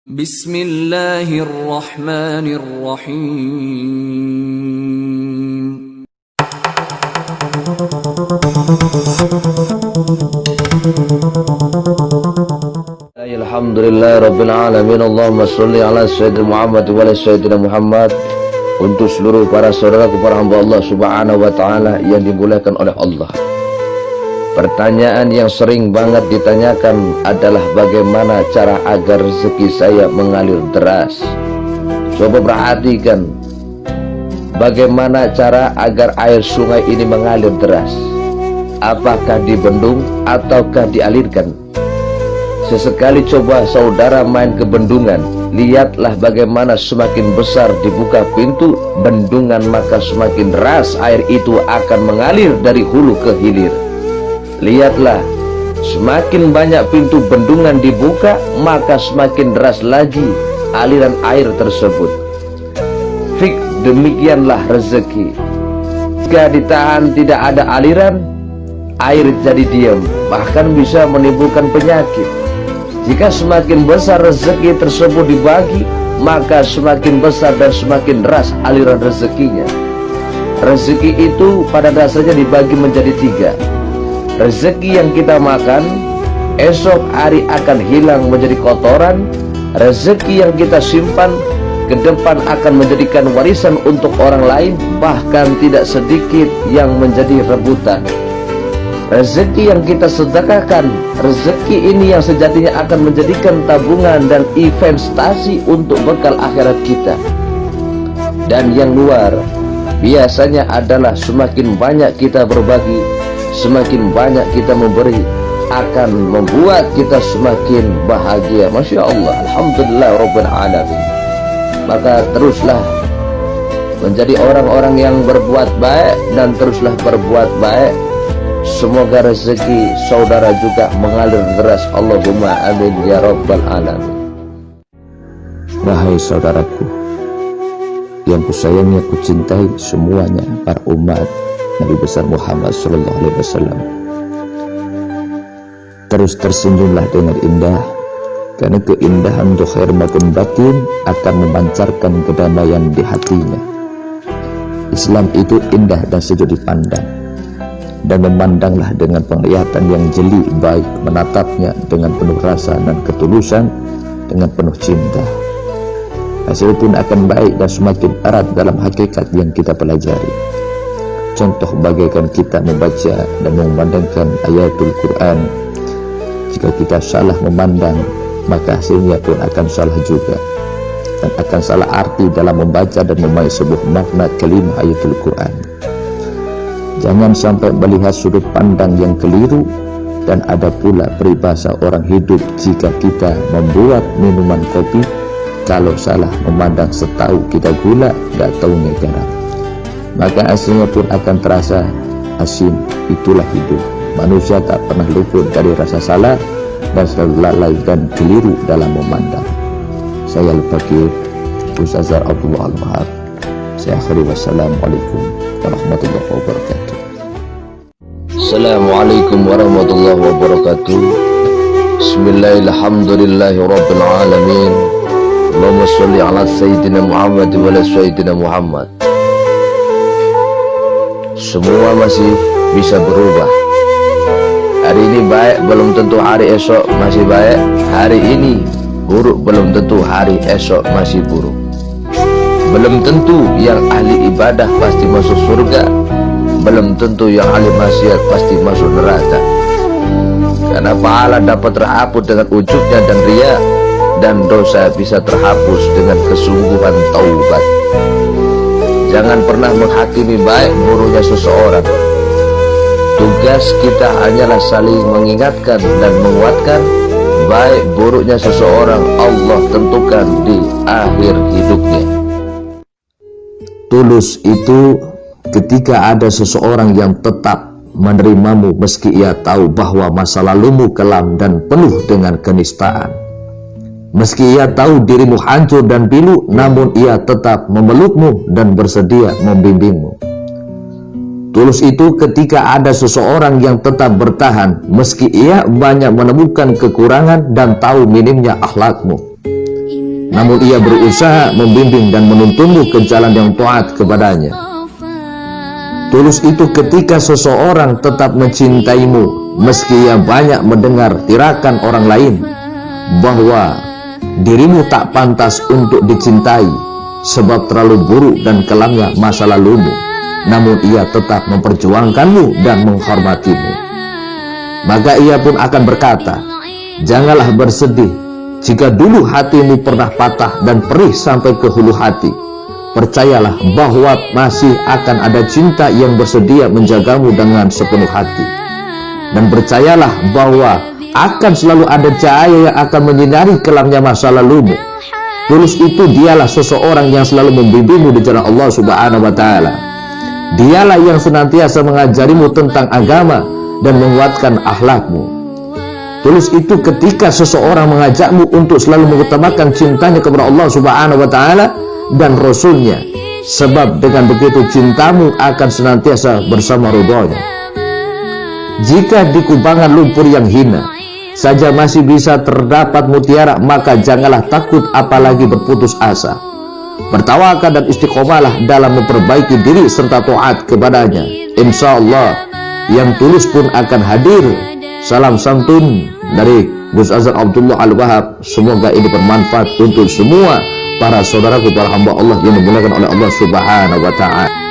Bismillahirrahmanirrahim. Alhamdulillah Rabbil Alamin. Allahumma salli ala Sayyidina Muhammad wa ala Sayyidina Muhammad. Untuk seluruh para saudaraku, para hamba Allah subhanahu wa ta'ala yang dimuliakan oleh Allah, pertanyaan yang sering banget ditanyakan adalah bagaimana cara agar rezeki saya mengalir deras. Coba perhatikan, bagaimana cara agar air sungai ini mengalir deras? Apakah dibendung ataukah dialirkan? Sesekali coba saudara main ke bendungan, lihatlah bagaimana semakin besar dibuka pintu bendungan, maka semakin deras air itu akan mengalir dari hulu ke hilir. Lihatlah, semakin banyak pintu bendungan dibuka, maka semakin deras lagi aliran air tersebut. Demikianlah rezeki. Jika ditahan tidak ada aliran, air jadi diam, bahkan bisa menimbulkan penyakit. Jika semakin besar rezeki tersebut dibagi, maka semakin besar dan semakin deras aliran rezekinya. Rezeki itu pada dasarnya dibagi menjadi tiga. Rezeki yang kita makan, esok hari akan hilang menjadi kotoran. Rezeki yang kita simpan, ke depan akan menjadikan warisan untuk orang lain, bahkan tidak sedikit yang menjadi rebutan. Rezeki yang kita sedekahkan, rezeki ini yang sejatinya akan menjadikan tabungan dan investasi untuk bekal akhirat kita. Dan yang luar biasanya adalah semakin banyak kita berbagi, semakin banyak kita memberi, akan membuat kita semakin bahagia. Masya Allah, Alhamdulillah Rabbil Alamin. Maka teruslah menjadi orang-orang yang berbuat baik dan teruslah berbuat baik. Semoga rezeki saudara juga mengalir deras. Allahumma amin ya Rabbal Alamin. Wahai saudaraku yang kusayangi, kucintai semuanya, para umat Nabi besar Muhammad sallallahu alaihi wasallam, terus tersenyumlah dengan indah, karena keindahan zahir maupun batin akan memancarkan kedamaian di hatinya. Islam itu indah dan sejuk dipandang, dan memandanglah dengan penglihatan yang jeli, baik menatapnya dengan penuh rasa dan ketulusan, dengan penuh cinta. Hasil pun akan baik dan semakin erat dalam hakikat yang kita pelajari. Contoh bagaikan kita membaca dan memandangkan ayatul Quran. Jika kita salah memandang, maka hasilnya pun akan salah juga, dan akan salah arti dalam membaca dan memahami sebuah makna kalimah ayatul Quran. Jangan sampai melihat sudut pandang yang keliru. Dan ada pula peribahasa orang hidup, jika kita membuat minuman kopi, kalau salah memandang setahu kita gula, tak tahunya garam, maka hasilnya pun akan terasa asin. Itulah hidup. Manusia tak pernah luput dari rasa salah dan selalu lalai dan keliru dalam memandang. Saya Al-Fakir Ustaz Abdullah Al-Wahab. Saya akhiri, wassalamualaikum warahmatullahi wabarakatuh. Assalamualaikum warahmatullahi wabarakatuh. Bismillahirrahmanirrahim. Rabbil Alamin. Allahumma salli ala Sayyidina Muhammad wa ala Sayyidina Muhammad. Semua masih bisa berubah. Hari ini baik, belum tentu hari esok masih baik. Hari ini buruk, belum tentu hari esok masih buruk. Belum tentu yang ahli ibadah pasti masuk surga, belum tentu yang ahli maksiat pasti masuk neraka. Karena pahala dapat terhapus dengan ujubnya dan riya, dan dosa bisa terhapus dengan kesungguhan taubat. Jangan pernah menghakimi baik buruknya seseorang. Tugas kita hanyalah saling mengingatkan dan menguatkan. Baik buruknya seseorang Allah tentukan di akhir hidupnya. Tulus itu ketika ada seseorang yang tetap menerimamu meski ia tahu bahwa masa lalumu kelam dan penuh dengan kenistaan. Meski ia tahu dirimu hancur dan pilu, namun ia tetap memelukmu dan bersedia membimbingmu. Tulus itu ketika ada seseorang yang tetap bertahan meski ia banyak menemukan kekurangan dan tahu minimnya akhlakmu. namun ia berusaha membimbing dan menuntunmu ke jalan yang taat kepadanya. Tulus itu ketika seseorang tetap mencintaimu meski ia banyak mendengar tirakan orang lain bahwa dirimu tak pantas untuk dicintai sebab terlalu buruk dan kelamnya masa lalumu, namun ia tetap memperjuangkanmu dan menghormatimu. Maka ia pun akan berkata, janganlah bersedih jika dulu hatimu pernah patah dan perih sampai ke hulu hati. Percayalah bahwa masih akan ada cinta yang bersedia menjagamu dengan sepenuh hati. Dan percayalah bahwa akan selalu ada cahaya yang akan menyinari kelamnya masa lalumu. Tulus itu dialah seseorang yang selalu membimbingmu di jalan Allah Subhanahu wa Ta'ala. Dialah yang senantiasa mengajarimu tentang agama dan menguatkan akhlakmu. Tulus itu ketika seseorang mengajakmu untuk selalu mengutamakan cintanya kepada Allah Subhanahu wa Ta'ala dan Rasulnya, sebab dengan begitu cintamu akan senantiasa bersama ridhonya. Jika di kubangan lumpur yang hina saja masih bisa terdapat mutiara, maka janganlah takut apalagi berputus asa. Bertawakal dan istiqomalah dalam memperbaiki diri serta taat kepadanya. Insya Allah yang tulus pun akan hadir. Salam santun dari Gus Azhar Abdullah Al-Wahab. Semoga ini bermanfaat untuk semua para saudaraku, para hamba Allah yang dimuliakan oleh Allah Subhanahu wa Ta'ala.